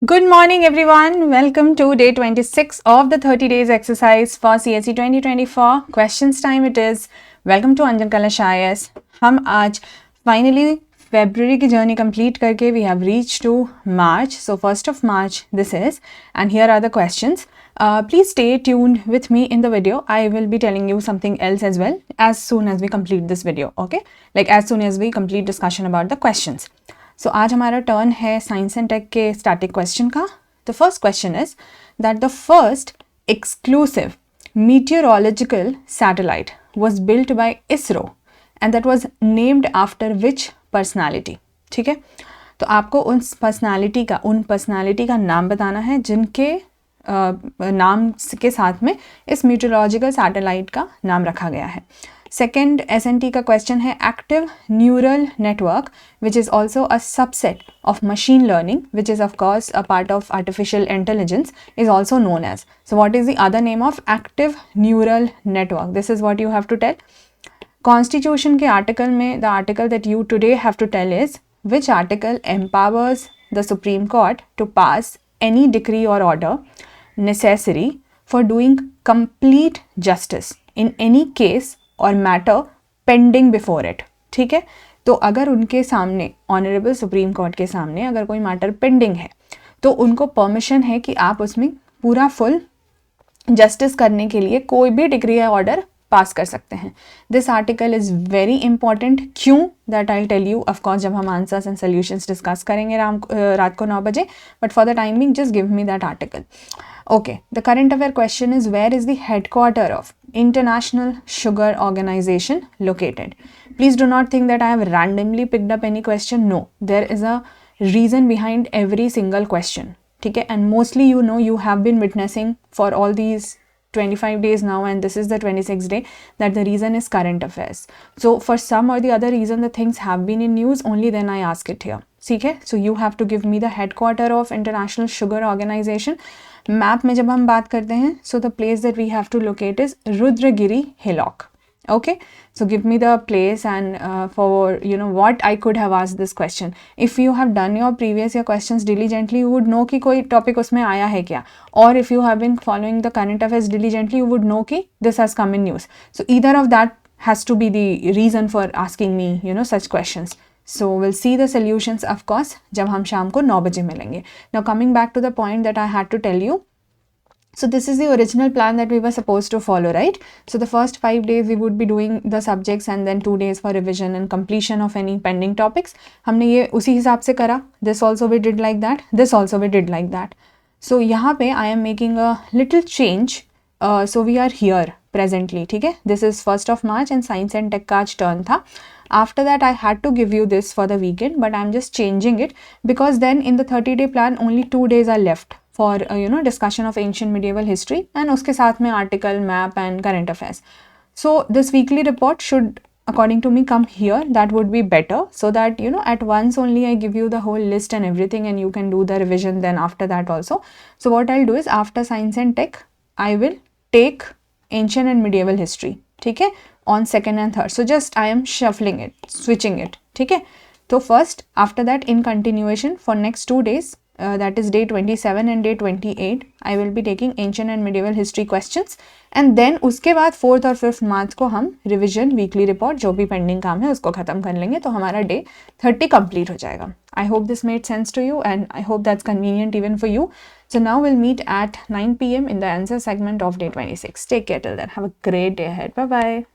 Good morning, everyone. Welcome to day 26 of the 30 days exercise for CSE 2024. Questions time it is. Welcome to Anjan Kalash IAS. हम आज finally February की journey complete करके we have reached to March. So 1st of March this is, and here are the questions. Please stay tuned with me in the video. I will be telling you something else as well as soon as we complete this video. Okay, like as soon as we complete discussion about the questions. सो आज हमारा turn है science and take के static question का. The first question is that the first exclusive meteorological satellite was built by ISRO and that was named after which personality. ठीक है, तो आपको उन पर्सनालिटी का नाम बताना है जिनके नाम के साथ में इस मीटरोलॉजिकल सैटेलाइट का नाम रखा गया है. सेकेंड SNT का क्वेश्चन है active neural network which is also a subset of machine learning which is of course a part of artificial intelligence is also known as. So what is the other name of active neural network? This is what you have to tell. Constitution के article में the article that you today have to tell is which article empowers the supreme court to pass any decree or order necessary for doing complete justice in any case or matter pending before it. ठीक है, तो अगर उनके सामने honourable supreme court के सामने अगर कोई मैटर पेंडिंग है तो उनको परमिशन है कि आप उसमें पूरा फुल जस्टिस करने के लिए कोई भी डिक्री या ऑर्डर पास कर सकते हैं. This article is very important. क्यों? That I tell you of course जब हम आंसर्स एंड सोल्यूशंस डिस्कस करेंगे रात को 9 बजे. But for the timing just give me that article. Okay, the current affair question is where is the headquarter of International Sugar Organization located? Please do not think that I have randomly picked up any question. No, there is a reason behind every single question. ठीक है, and mostly you have been witnessing for all these 25 days now and this is the 26th day that the reason is current affairs. So for some or the other reason the things have been in news, only then I ask it here. ठीक है, so you have to give me the headquarter of International Sugar Organization. Map में जब हम बात करते हैं so the place that we have to locate is Rudragiri Hillock. Okay, so give me the place and for what I could have asked this question. If you have done your previous year questions diligently, you would know कि कोई topic उसमें आया है क्या. Or if you have been following the current affairs diligently, you would know कि this has come in news. So either of that has to be the reason for asking me such questions. So we'll see the solutions of course जब हम शाम को 9 बजे मिलेंगे. Now coming back to the point that I had to tell you. So this is the original plan that we were supposed to follow, right? So the first 5 days we would be doing the subjects and then 2 days for revision and completion of any pending topics. हमने ये उसी हिसाब से करा. This also we did like that. This also we did like that. So यहाँ पे I am making a little change. So we are here presently, ठीक है? This is 1st of March and Science and Tech का आज turn था. After that I had to give you this for the weekend, but I'm just changing it because then in the 30-day plan only 2 days are left for discussion of ancient medieval history and उसके साथ में article, map and current affairs. So this weekly report should according to me come here. That would be better so that at once only I give you the whole list and everything and you can do the revision then after that also. So what I'll do is after science and tech I will take ancient and medieval history, ठीक है, on 2nd and 3rd. So just I am shuffling it, switching it, ठीक है. So first after that in continuation for next 2 days that is day 27 and day 28 I will be taking ancient and medieval history questions and then उसके बाद 4th और 5th March को हम revision weekly report जो भी pending काम है उसको ख़त्म कर लेंगे तो हमारा day 30 complete हो जाएगा. I hope this made sense to you and I hope that's convenient even for you. So now we'll meet at 9 PM in the answer segment of day 26. Take care till then. Have a great day ahead. Bye bye.